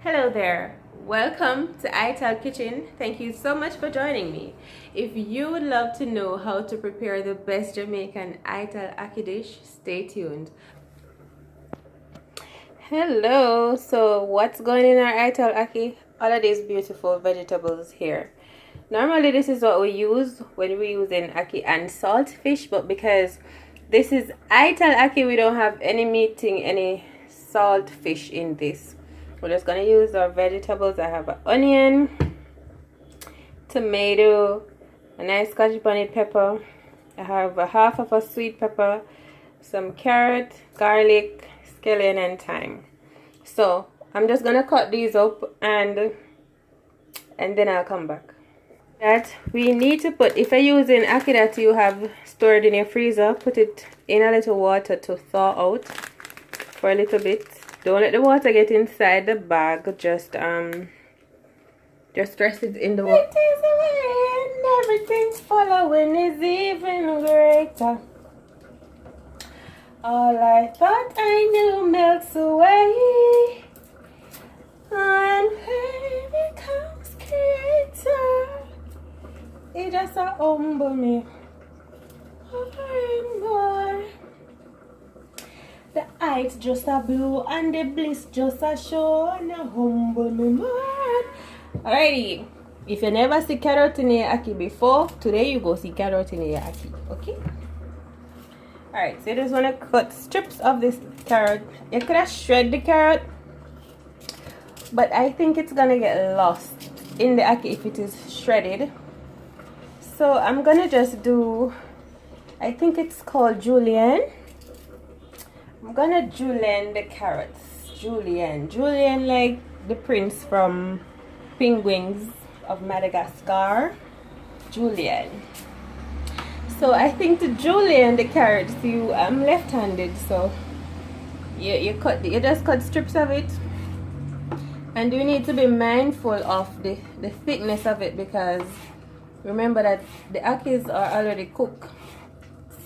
Hello there. Welcome to Ital Kitchen. Thank you so much for joining me. If you would love to know how to prepare the best Jamaican Ital Ackee dish, stay tuned. Hello. So what's going in our Ital Ackee? All of these beautiful vegetables here. Normally this is what we use when we use in ackee and saltfish, but because this is Ital Ackee, we don't have any meeting, any saltfish in this. We're just gonna use our vegetables. I have an onion, tomato, a nice scotch bonnet pepper. I have a half of a sweet pepper, some carrot, garlic, scallion, and thyme. So I'm just gonna cut these up and then I'll come back. That we need to put, if you're using ackee that you have stored in your freezer, put it in a little water to thaw out for a little bit. Don't let the water get inside the bag. Just rest it in the water. It is away and everything's following is even greater. All I thought I knew melts away, and pain becomes greater. It just humble me more and more. The eyes just a blue and the bliss just a show and a humble me more. Alrighty, if you never see carrot in your ackee before, today you go see carrot in your ackee, okay? Alright, so you just want to cut strips of this carrot. You could have shred the carrot, but I think it's gonna get lost in the ackee if it is shredded. So I'm gonna just do, I think it's called julienne. I'm gonna julienne the carrots. Julienne like the prince from Penguins of Madagascar. Julienne. So I think to julienne the carrots, I'm left-handed, so you just cut strips of it. And you need to be mindful of the thickness of it, because remember that the ackees are already cooked,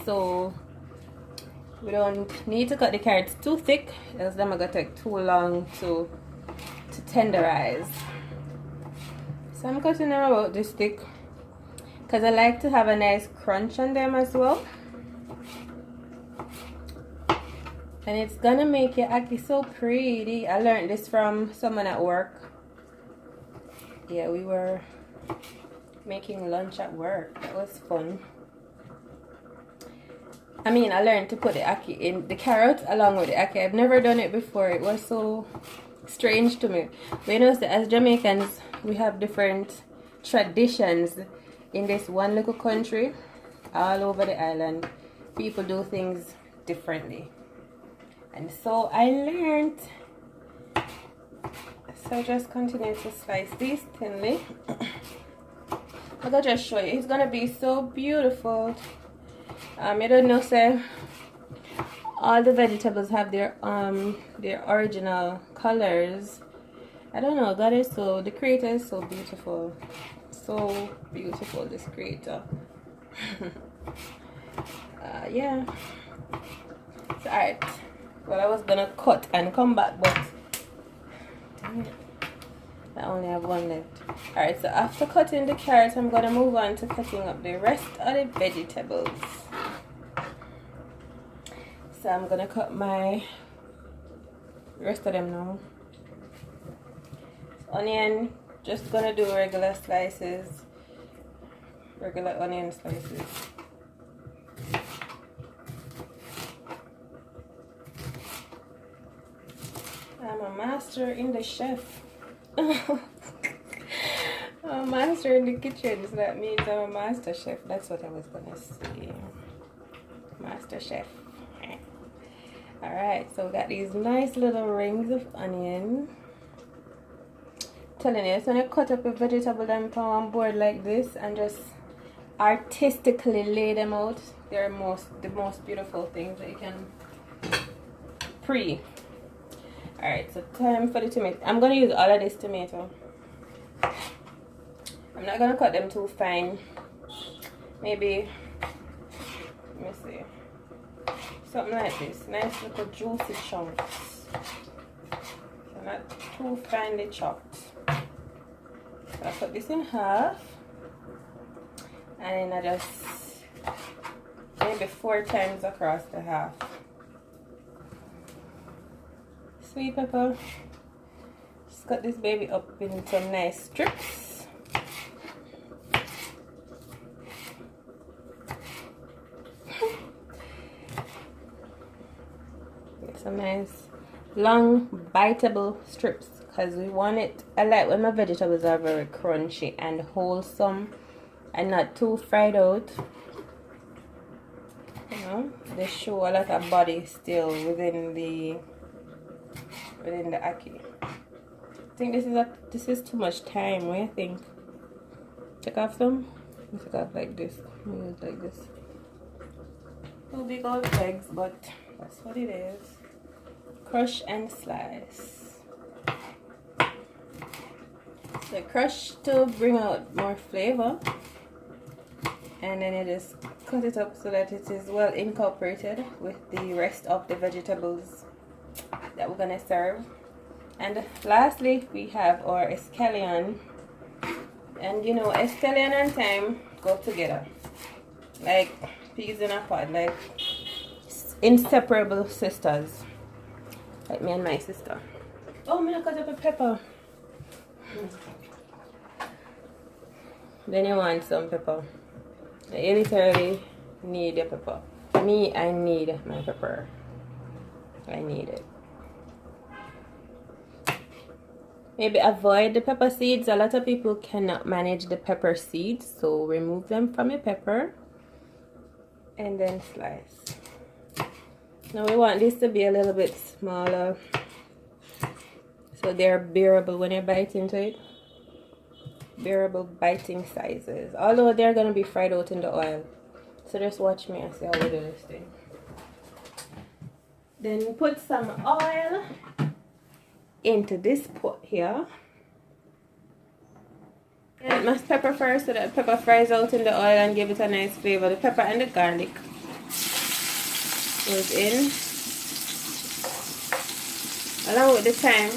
so we don't need to cut the carrots too thick, else them are gonna take too long to tenderize. So I'm cutting them about this thick because I like to have a nice crunch on them as well, and it's gonna make your ackee so pretty. I learned this from someone at work. Yeah, we were making lunch at work. That was fun. I mean, I learned to put the ackee in the carrot along with the ackee. I've never done it before. It was so strange to me. But you know, as Jamaicans, we have different traditions in this one little country. All over the island, people do things differently. And so I learned. So just continue to slice these thinly. I'm gonna just show you. It's gonna be so beautiful. You don't know, say all the vegetables have their original colors. I don't know. God is so, the creator is so beautiful. So beautiful, this creator. Yeah. So, alright. Well, I was gonna cut and come back, but I only have one left. Alright, so after cutting the carrots, I'm gonna move on to cutting up the rest of the vegetables. So I'm gonna cut my rest of them now. Onion, just gonna do regular slices, regular onion slices. I'm a master in the chef. I'm a master in the kitchen, so that means I'm a master chef. That's what I was gonna say. Master chef. Alright, so we got these nice little rings of onion. Telling you, so when you cut up a vegetable them from one board like this and just artistically lay them out, they're the most beautiful things that you can Alright, so time for the tomato. I'm gonna use all of this tomato. I'm not gonna cut them too fine. Maybe, let me see, something like this. Nice little juicy chunks. So not too finely chopped. So I cut this in half, and I just maybe 4 times across the half. Sweet pepper. Just cut this baby up in some nice strips. Get some nice long biteable strips because we want it. I like when my vegetables are very crunchy and wholesome and not too fried out. You know, they show a lot of body still within the ackee. I think this is too much time. What do you think? Take off some. Take off like this. Use like this. No big old eggs, but that's what it is. Crush and slice. So crush to bring out more flavor, and then you just cut it up so that it is well incorporated with the rest of the vegetables that we're gonna serve. And lastly, we have our scallion, and you know, scallion and thyme go together like peas in a pod, like inseparable sisters, like me and my sister. Oh, I'm gonna cut up a pepper. Then you want some pepper. You literally need a pepper. Me, I need my pepper. I need it. Maybe avoid the pepper seeds. A lot of people cannot manage the pepper seeds, so remove them from your pepper and then slice. Now we want this to be a little bit smaller so they're bearable when you bite into it. Bearable biting sizes, although they're gonna be fried out in the oil. So just watch me and see how we do this thing. Then put some oil into this pot here. And mash pepper first so that pepper fries out in the oil and give it a nice flavor. The pepper and the garlic goes in along with the thyme.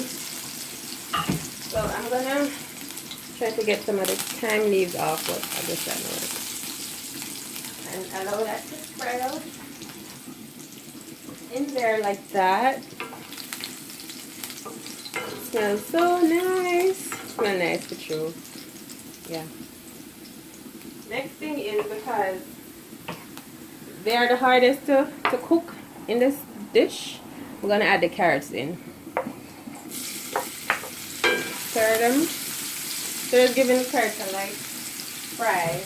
So I'm gonna try to get some of the thyme leaves off, but I guess that won't. And allow that to spread out in there like that. Smells so nice. Smells nice for true. Yeah. Next thing is, because they are the hardest to cook in this dish, we're gonna add the carrots in. Stir them. So just giving the carrots a light fry.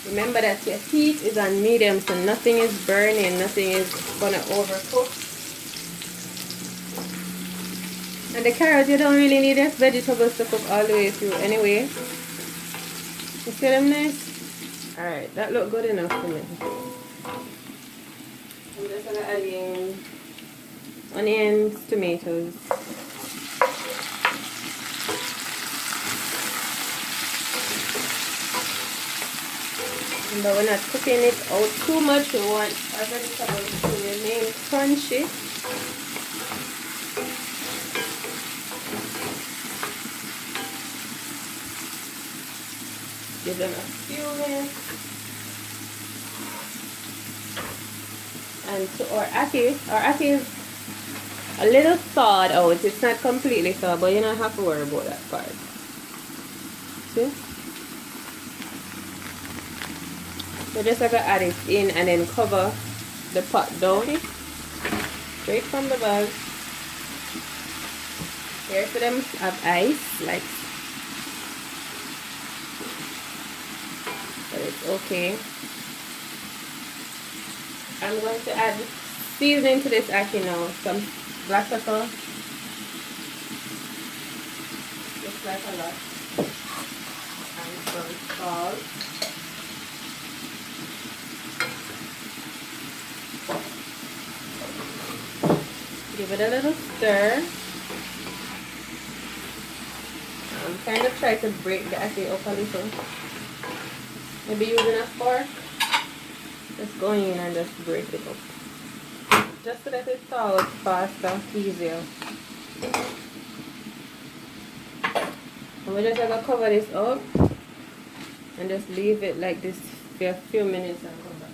Remember that your heat is on medium, so nothing is burning, nothing is gonna overcook. And the carrots, you don't really need the vegetables to cook all the way through anyway. You see them nice? Alright, that look good enough for me. I'm just gonna add in onions, tomatoes. But we're not cooking it out too much. We want our vegetables to remain crunchy. Give them a few minutes. And to our ackee is a little thawed out. It's not completely thawed, but you don't have to worry about that part. See? So just like I add it in and then cover the pot down straight from the bag. Here for them have ice, like, but it's okay. I'm going to add seasoning to this ackee now. Some black pepper, just like a lot, and some salt. Give it a little stir. Kind of try to break the ackee up a little. Maybe using a fork. Just go in and just break it up. Just so that it thaws faster, easier. And we're just gonna cover this up and just leave it like this for a few minutes and come back.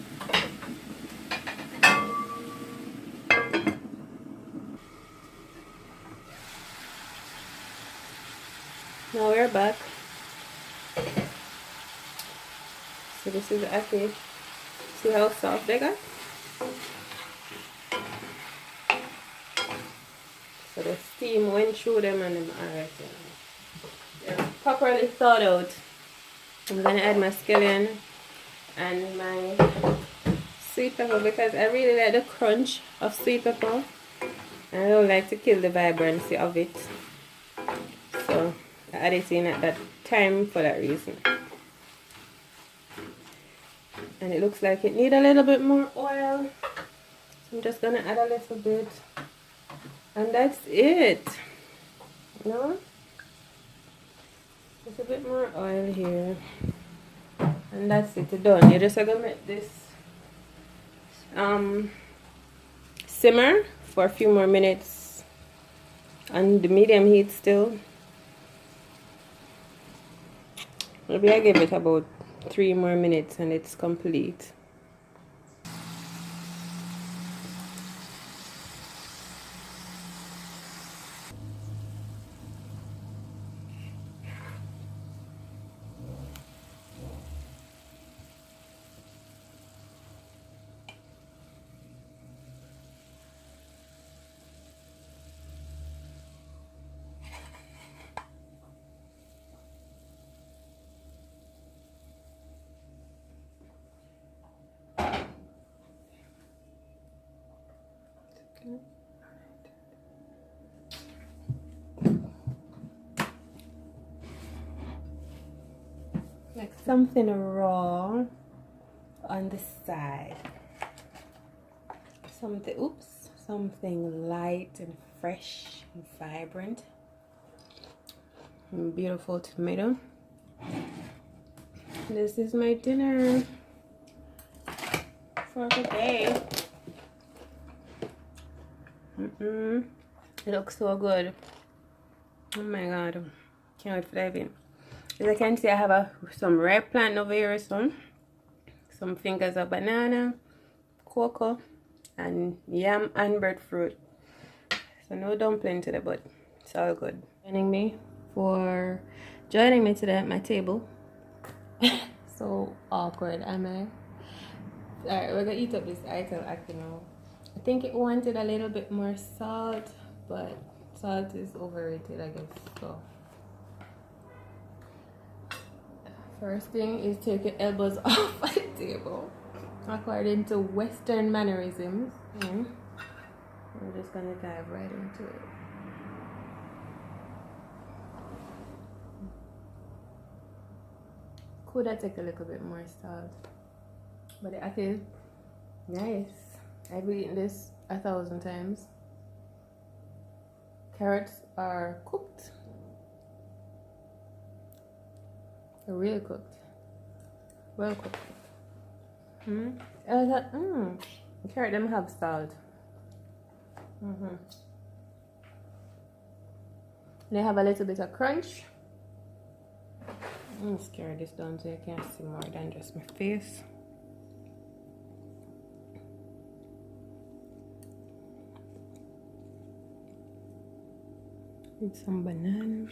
Now we're back. So this is the ackee. See how soft they got? So the steam went through them and them alright. They're properly thawed out. I'm gonna add my scallion and my sweet pepper because I really like the crunch of sweet pepper. I don't like to kill the vibrancy of it. So I add it in at that time for that reason. And it looks like it needs a little bit more oil. So I'm just gonna add a little bit. And that's it. No? Just a bit more oil here. And that's it, done. You're just gonna make this simmer for a few more minutes on the medium heat still. Maybe I give it about 3 more minutes and it's complete. Like something raw on the side. Something light and fresh and vibrant. And beautiful tomato. This is my dinner for the day. It looks so good. Oh my god, can't wait for dive in. As I can see, I have some ripe plant over here, some fingers of banana, cocoa, and yam and breadfruit. So no dumpling today, but it's all good. Joining me today at my table. So awkward, am I? Alright, we're gonna eat up this Ital Ackee now. I think it wanted a little bit more salt, but salt is overrated, I guess. So first thing is take your elbows off the table according to Western mannerisms. We're just gonna dive right into it. Could I take a little bit more salt? But the ackee, nice. I've eaten this 1,000 times. Carrots are cooked. They're really cooked. Well cooked. Carrot them have salt. They have a little bit of crunch. I'm scared this down so you can't see more than just my face. With some banana.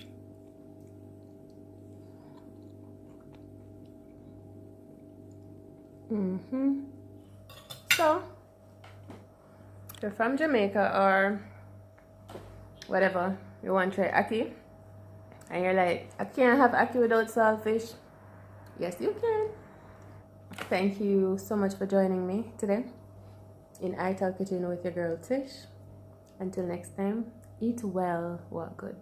So, if you're from Jamaica or whatever, you want to try ackee, and you're like, I can't have ackee without saltfish. Yes, you can. Thank you so much for joining me today in Ital Kitchen with your girl Tish. Until next time, eat well, walk good.